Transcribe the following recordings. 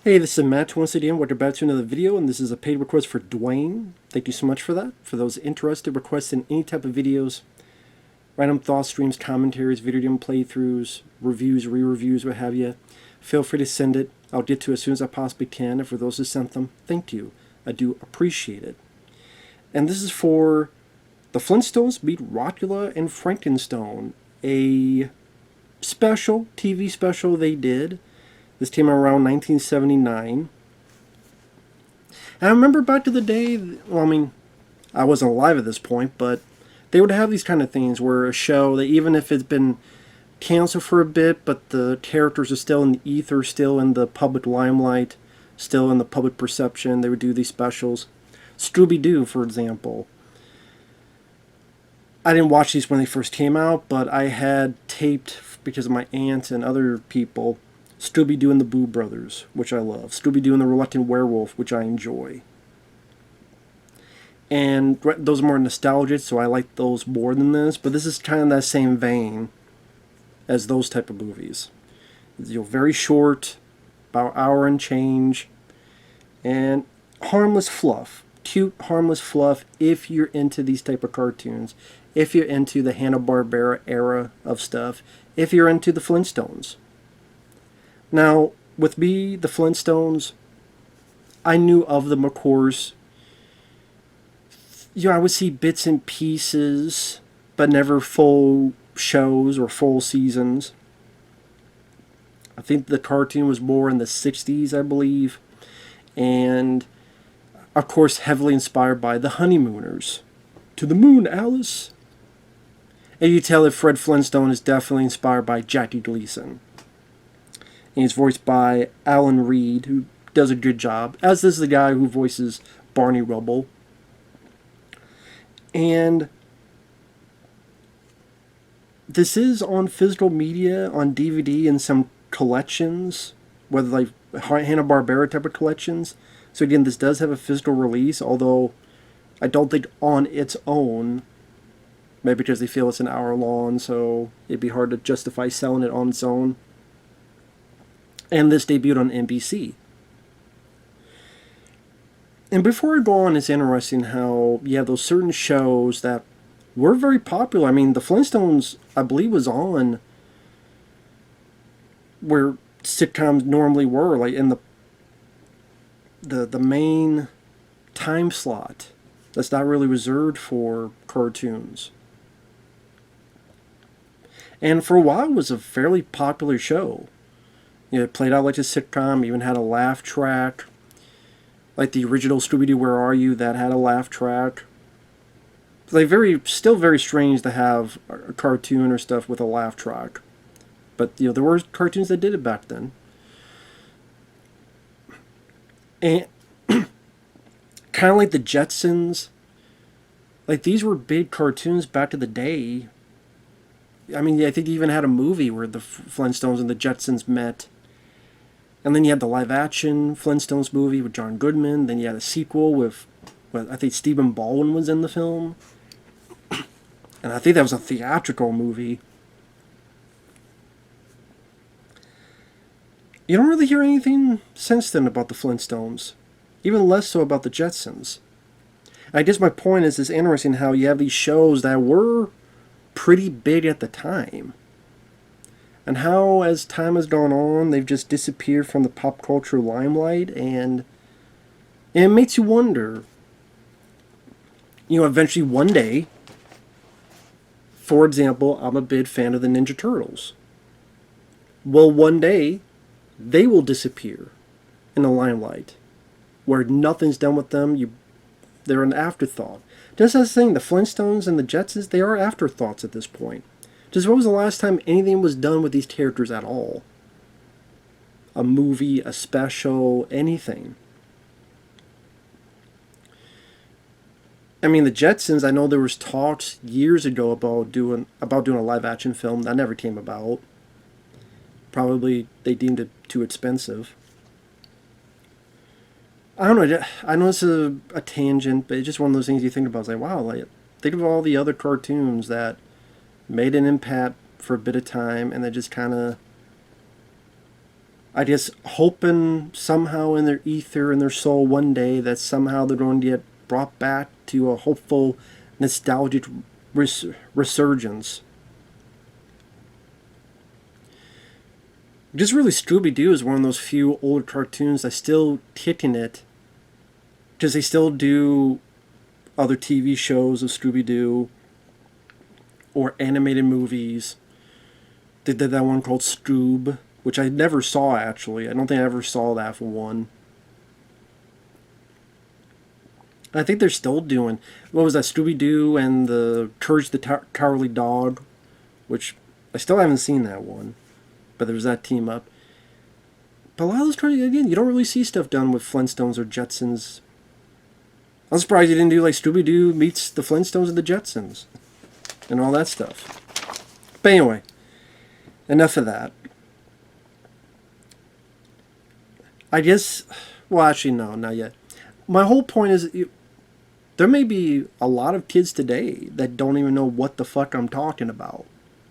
Hey, this is Matt once again. Welcome back to another video, and this is a paid request for Dwayne. Thank you so much for that. For those interested, requesting any type of videos, random thought streams, commentaries, video game playthroughs, reviews, re-reviews, what have you, feel free to send it. I'll get to it as soon as I possibly can, and for those who sent them, thank you. I do appreciate it. And this is for the Flintstones meet Rockula and Frankenstone, a special, TV special they did. This came out around 1979. And I remember back to the day, well, I mean, I wasn't alive at this point, but they would have these kind of things where a show, that even if it's been canceled for a bit, but the characters are still in the ether, still in the public limelight, still in the public perception, they would do these specials. Scooby-Doo, for example. I didn't watch these when they first came out, but I had taped, because of my aunt and other people, Scooby-Doo and the Boo Brothers, which I love. Scooby-Doo and the Reluctant Werewolf, which I enjoy. And those are more nostalgic, so I like those more than this. But this is kind of that same vein as those type of movies. Very short, about an hour and change, and harmless fluff. Cute, harmless fluff if you're into these type of cartoons. If you're into the Hanna-Barbera era of stuff. If you're into the Flintstones. Now, with me, the Flintstones, I knew of them, of course. I would see bits and pieces, but never full shows or full seasons. I think the cartoon was more in the 60s, I believe. And, of course, heavily inspired by the Honeymooners. To the moon, Alice! And you tell that Fred Flintstone is definitely inspired by Jackie Gleason. And he's voiced by Alan Reed, who does a good job, as does the guy who voices Barney Rubble. And this is on physical media, on DVD, in some collections, whether like Hanna-Barbera type of collections. So again, this does have a physical release, although I don't think on its own, maybe because they feel it's an hour long, so it'd be hard to justify selling it on its own. And this debuted on NBC. And before I go on, it's interesting how you have those certain shows that were very popular. I mean, the Flintstones, I believe, was on where sitcoms normally were, like in the main time slot. That's not really reserved for cartoons. And for a while, it was a fairly popular show. It played out like a sitcom, even had a laugh track. Like the original Scooby-Doo, Where Are You? That had a laugh track. Still very strange to have a cartoon or stuff with a laugh track. But, there were cartoons that did it back then. And kind of like the Jetsons. Like, these were big cartoons back in the day. I mean, I think they even had a movie where the Flintstones and the Jetsons met. And then you had the live-action Flintstones movie with John Goodman. Then you had a sequel with I think Stephen Baldwin was in the film. And I think that was a theatrical movie. You don't really hear anything since then about the Flintstones. Even less so about the Jetsons. I guess my point is, it's interesting how you have these shows that were pretty big at the time. And how, as time has gone on, they've just disappeared from the pop culture limelight, and it makes you wonder. Eventually one day, for example, I'm a big fan of the Ninja Turtles. Well, one day, they will disappear in the limelight, where nothing's done with them. They're an afterthought. Just as saying, the Flintstones and the Jetsons, they are afterthoughts at this point. Just when was the last time anything was done with these characters at all? A movie, a special, anything. I mean, the Jetsons, I know there was talks years ago about doing a live-action film. That never came about. Probably they deemed it too expensive. I don't know. I know it's a tangent, but it's just one of those things you think about. It's like, wow, think of all the other cartoons that made an impact for a bit of time, and they just kind of I guess hoping somehow in their ether, in their soul, one day that somehow they're going to get brought back to a hopeful, nostalgic resurgence. Just really, Scooby-Doo is one of those few older cartoons that still kicking it, because they still do other TV shows of Scooby-Doo or animated movies. They did that one called Scoob, which I never saw, actually. I don't think I ever saw that one. I think they're still doing, what was that, Scooby-Doo and the Courage the Cowardly Dog, which I still haven't seen that one, but there was that team up. But a lot of those cartoons, again, you don't really see stuff done with Flintstones or Jetsons. I'm surprised you didn't do like Scooby-Doo meets the Flintstones and the Jetsons and all that stuff. But anyway, enough of that. I guess, well, actually, no, not yet. My whole point is, there may be a lot of kids today that don't even know what the fuck I'm talking about.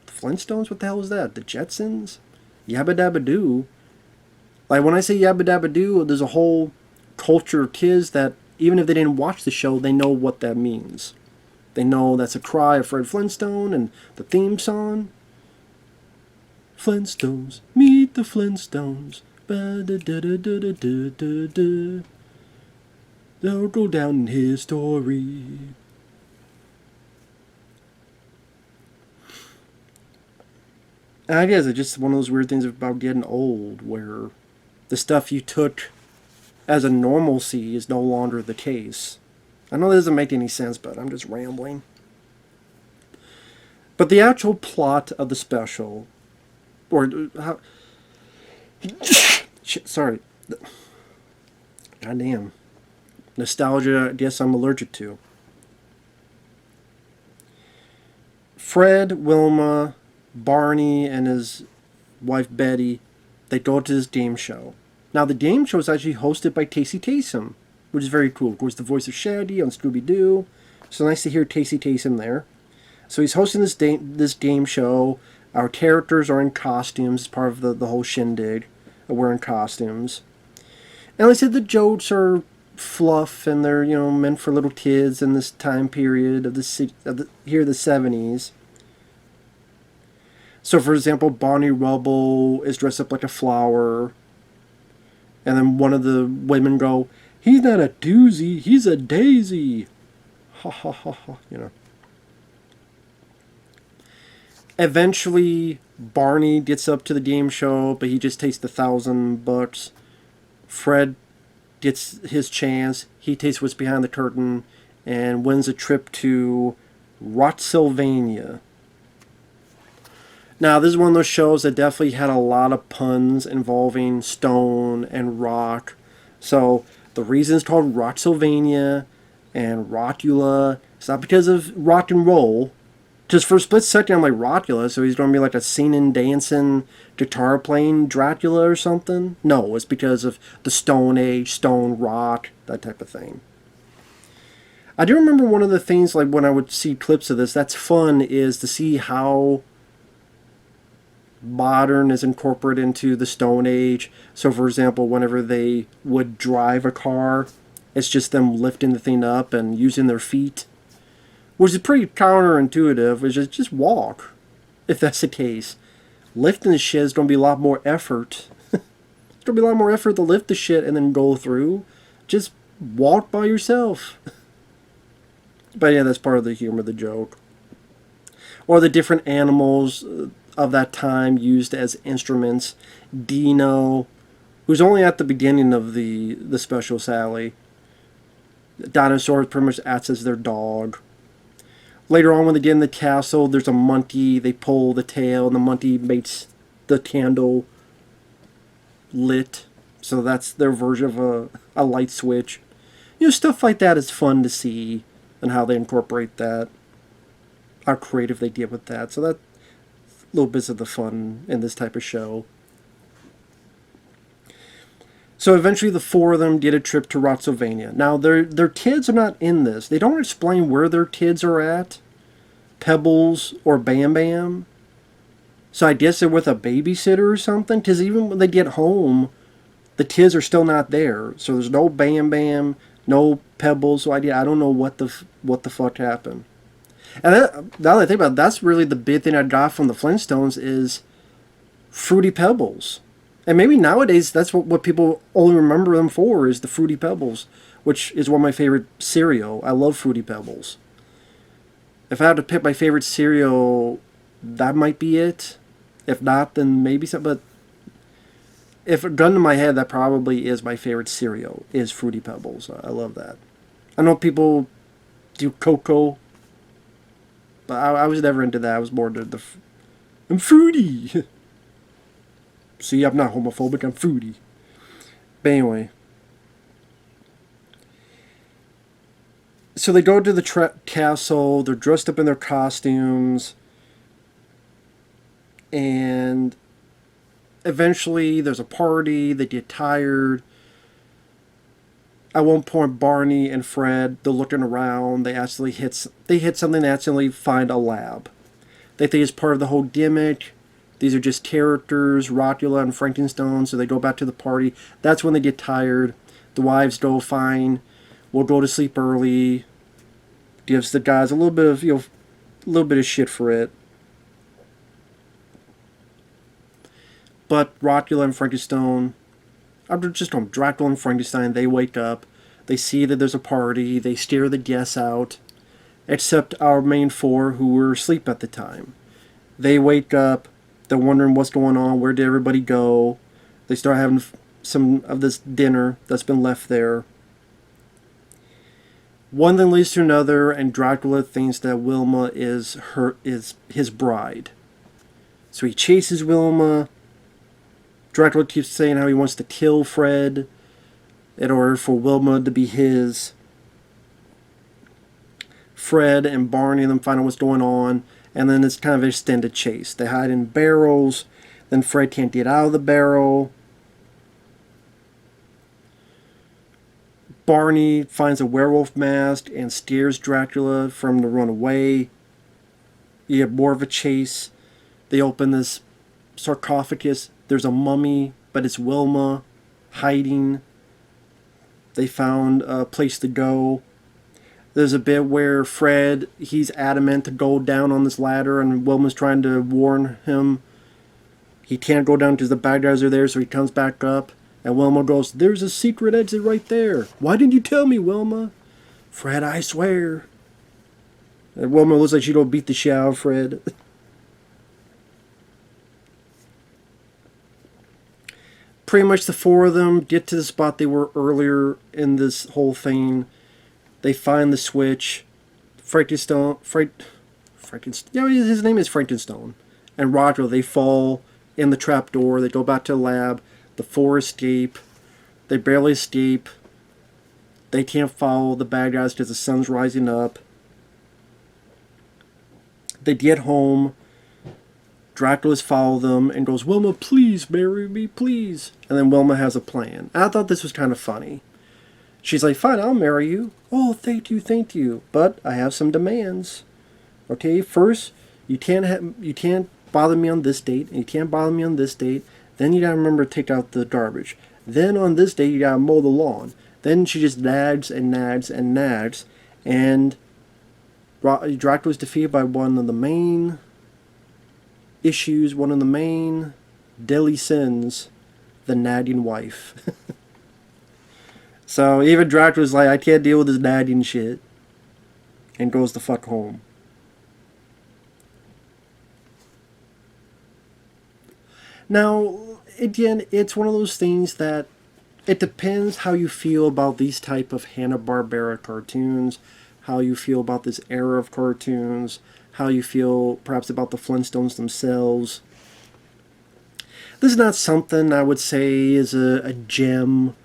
The Flintstones? What the hell is that? The Jetsons? Yabba Dabba Doo? Like, when I say Yabba Dabba Doo, there's a whole culture of kids that, even if they didn't watch the show, they know what that means. They know that's a cry of Fred Flintstone and the theme song. Flintstones, meet the Flintstones. Ba-da-da-da-da-da-da-da. They'll go down in history. And I guess it's just one of those weird things about getting old, where the stuff you took as a normalcy is no longer the case. I know that doesn't make any sense, but I'm just rambling. But the actual plot of the special, or how... Shit, sorry. Goddamn. Nostalgia, I guess I'm allergic to. Fred, Wilma, Barney, and his wife Betty, they go to this game show. Now, the game show is actually hosted by Casey Kasem, which is very cool. Of course, the voice of Shaggy on Scooby-Doo. So nice to hear Casey Kasem there. So he's hosting this game show. Our characters are in costumes, part of the whole shindig. Wearing costumes. And like I said, the jokes are fluff, and they're, you know, meant for little kids in this time period of the 70s. So, for example, Barney Rubble is dressed up like a flower. And then one of the women go, "He's not a doozy, he's a daisy." Ha ha ha ha, you know. Eventually, Barney gets up to the game show, but he just takes the $1,000. Fred gets his chance. He takes what's behind the curtain and wins a trip to Rockylvania. Now, this is one of those shows that definitely had a lot of puns involving stone and rock. So, the reason it's called Rockylvania and Rockula, it's not because of rock and roll. Just for a split second, I'm like, Rockula, so he's going to be like a singing, dancing, guitar-playing Dracula or something? No, it's because of the Stone Age, stone, rock, that type of thing. I do remember one of the things, like when I would see clips of this, that's fun, is to see how modern is incorporated into the Stone Age. So, for example, whenever they would drive a car, it's just them lifting the thing up and using their feet. Which is pretty counterintuitive, which is just walk, if that's the case. Lifting the shit is going to be a lot more effort. It's going to be a lot more effort to lift the shit and then go through. Just walk by yourself. But yeah, that's part of the humor of the joke. Or the different animals of that time used as instruments. Dino, who's only at the beginning of the special, Sally. The dinosaur pretty much acts as their dog. Later on, when they get in the castle, there's a monkey. They pull the tail, and the monkey makes the candle lit. So that's their version of a light switch. You know, stuff like that is fun to see, and how they incorporate that. How creative they get with that. So that's little bits of the fun in this type of show. So eventually the four of them get a trip to Rockylvania. Now, their kids are not in this. They don't explain where their kids are at. Pebbles or Bam Bam. So I guess they're with a babysitter or something. Because even when they get home, the kids are still not there. So there's no Bam Bam, no Pebbles. So I don't know what the fuck happened. And now that I think about it, that's really the big thing I got from the Flintstones is Fruity Pebbles. And maybe nowadays that's what people only remember them for is the Fruity Pebbles, which is one of my favorite cereal. I love Fruity Pebbles. If I had to pick my favorite cereal, that might be it. If not, then maybe something. But if a gun to my head, that probably is my favorite cereal, is Fruity Pebbles. I love that. I know people do cocoa, but I was never into that. I was more into I'm fruity. See, I'm not homophobic, I'm fruity. But anyway. So they go to the castle, they're dressed up in their costumes, and eventually there's a party, they get tired. At one point, Barney and Fred, they're looking around, they hit something, they accidentally find a lab. They think it's part of the whole gimmick. These are just characters, Rockula and Frankenstone, so they go back to the party. That's when they get tired. The wives go, fine, we'll go to sleep early. Gives the guys a little bit of shit for it. But Rockula and Frankenstone, Dracula and Frankenstein, they wake up. They see that there's a party. They steer the guests out. Except our main four who were asleep at the time. They wake up. They're wondering what's going on. Where did everybody go? They start having some of this dinner that's been left there. One thing leads to another, and Dracula thinks that Wilma is his bride. So he chases Wilma. Dracula keeps saying how he wants to kill Fred in order for Wilma to be his. Fred and Barney and them find out what's going on, and then it's kind of an extended chase. They hide in barrels, then Fred can't get out of the barrel. Barney finds a werewolf mask and scares Dracula for him to run away. You get more of a chase. They open this sarcophagus. There's a mummy, but it's Wilma hiding. They found a place to go. There's a bit where Fred, he's adamant to go down on this ladder, and Wilma's trying to warn him. He can't go down because the bad guys are there, so he comes back up. And Wilma goes, there's a secret exit right there. Why didn't you tell me, Wilma? Fred, I swear. And Wilma looks like she don't beat the shit out of Fred. Pretty much the four of them get to the spot they were earlier in this whole thing. They find the switch. Frankenstone. Yeah, his name is Frankenstone. And Roger, they fall in the trapdoor. They go back to the lab. The four escape. They barely escape. They can't follow the bad guys because the sun's rising up. They get home. Dracula's follow them and goes, Wilma, please marry me, please. And then Wilma has a plan. I thought this was kind of funny. She's like, fine, I'll marry you. Oh, thank you. But I have some demands. Okay, first, you can't bother me on this date, and you can't bother me on this date. Then you gotta remember to take out the garbage. Then on this day, you gotta mow the lawn. Then she just nags and nags and nags. And Dracula's defeated by one of the main issues, one of the main deadly sins, the nagging wife. So even Dracula's like, I can't deal with this nagging shit. And goes the fuck home. Now, again, it's one of those things that it depends how you feel about these type of Hanna-Barbera cartoons, how you feel about this era of cartoons, how you feel perhaps about the Flintstones themselves. This is not something I would say is a gem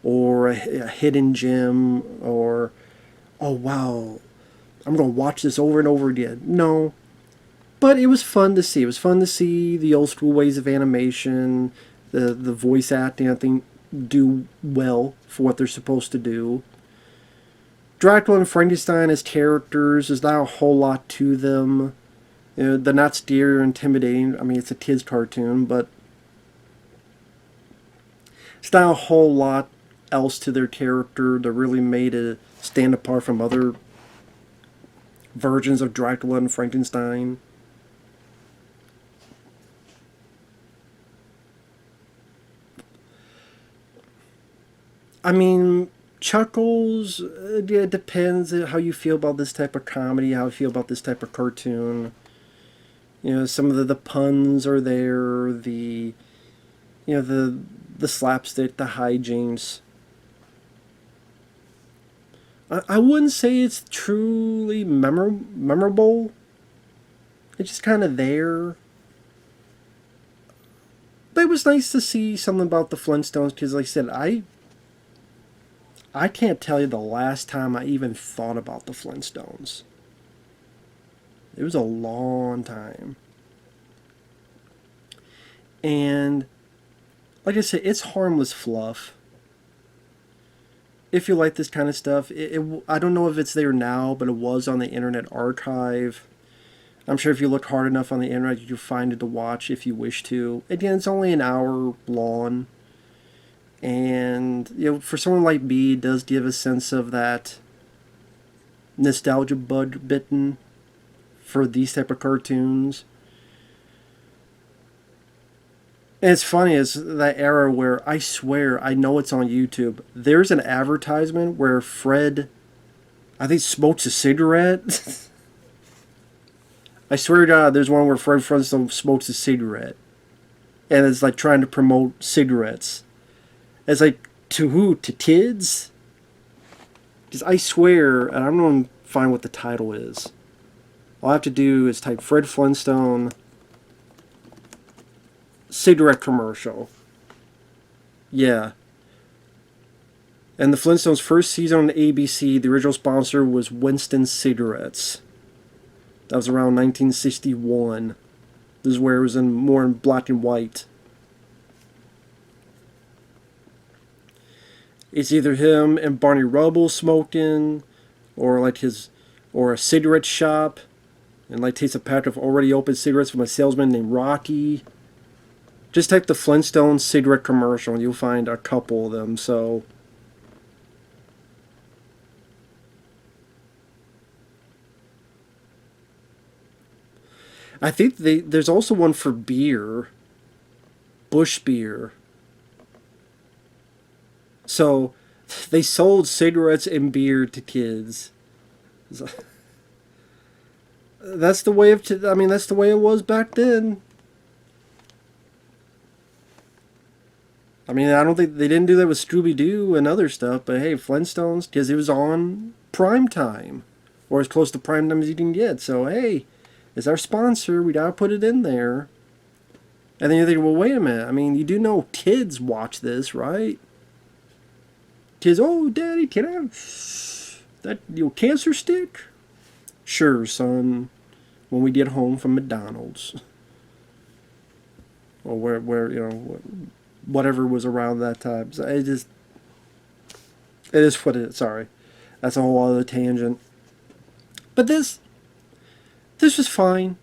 or a hidden gem or, oh wow, I'm going to watch this over and over again. No. But it was fun to see. It was fun to see the old school ways of animation, the voice acting, I think, do well for what they're supposed to do. Dracula and Frankenstein as characters, there's not a whole lot to them. You know, they're not scary or intimidating. I mean, it's a kid's cartoon, but it's not a whole lot else to their character that really made it stand apart from other versions of Dracula and Frankenstein. I mean, chuckles, it depends how you feel about this type of comedy, how you feel about this type of cartoon. You know, some of the puns are there, the slapstick, the hijinks. I wouldn't say it's truly memorable. It's just kind of there. But it was nice to see something about the Flintstones because, like I said, I can't tell you the last time I even thought about the Flintstones. It was a long time. And like I said, it's harmless fluff. If you like this kind of stuff, I don't know if it's there now, but it was on the Internet Archive. I'm sure if you look hard enough on the internet, you can find it to watch if you wish to. Again, it's only an hour long. And, you know, for someone like me, it does give a sense of that nostalgia bug bitten for these type of cartoons. And it's funny, it's that era where I swear, I know it's on YouTube. There's an advertisement where Fred, I think, smokes a cigarette. I swear to God, there's one where Fred Flintstone smokes a cigarette. And it's like trying to promote cigarettes. It's like, to who? To kids? Because I swear, and I'm going to find what the title is. All I have to do is type Fred Flintstone cigarette commercial. Yeah. And the Flintstones' first season on ABC, the original sponsor was Winston Cigarettes. That was around 1961. This is where it was more in black and white. It's either him and Barney Rubble smoking, or a cigarette shop, and like takes a pack of already opened cigarettes from a salesman named Rocky. Just type the Flintstones cigarette commercial and you'll find a couple of them. So I think there's also one for beer, Bush beer. So they sold cigarettes and beer to kids. That's the way that's the way it was back then. I mean, I don't think they didn't do that with Scooby-Doo and other stuff, but hey, Flintstones, because it was on prime time, or as close to prime time as you can get. So hey, it's our sponsor. We gotta put it in there. And then you think, well, wait a minute. I mean, you do know kids watch this, right? Kids, oh, Daddy, can I have that cancer stick? Sure, son. When we get home from McDonald's, or where whatever was around that time. So it is what it is. Sorry, that's a whole other tangent. But this was fine.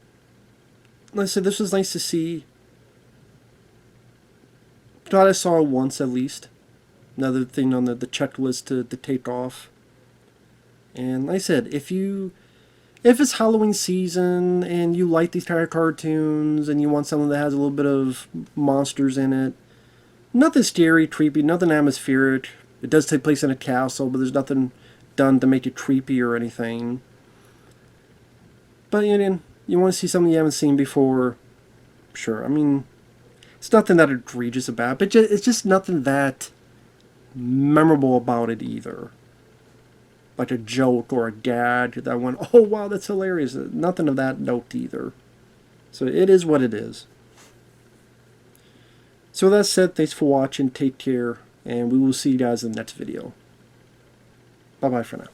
Like I said, this was nice to see. Glad I saw it once at least. Another thing on the checklist to take off. And like I said, if it's Halloween season and you like these kind of cartoons and you want something that has a little bit of monsters in it, nothing scary, creepy, nothing atmospheric. It does take place in a castle, but there's nothing done to make it creepy or anything. But you want to see something you haven't seen before, sure. I mean, it's nothing that egregious about it, but it's just nothing that memorable about it either. Like a joke or a gag that went, oh wow, that's hilarious. Nothing of that note either. So it is what it is. So with that said, thanks for watching, take care, and we will see you guys in the next video. Bye bye for now.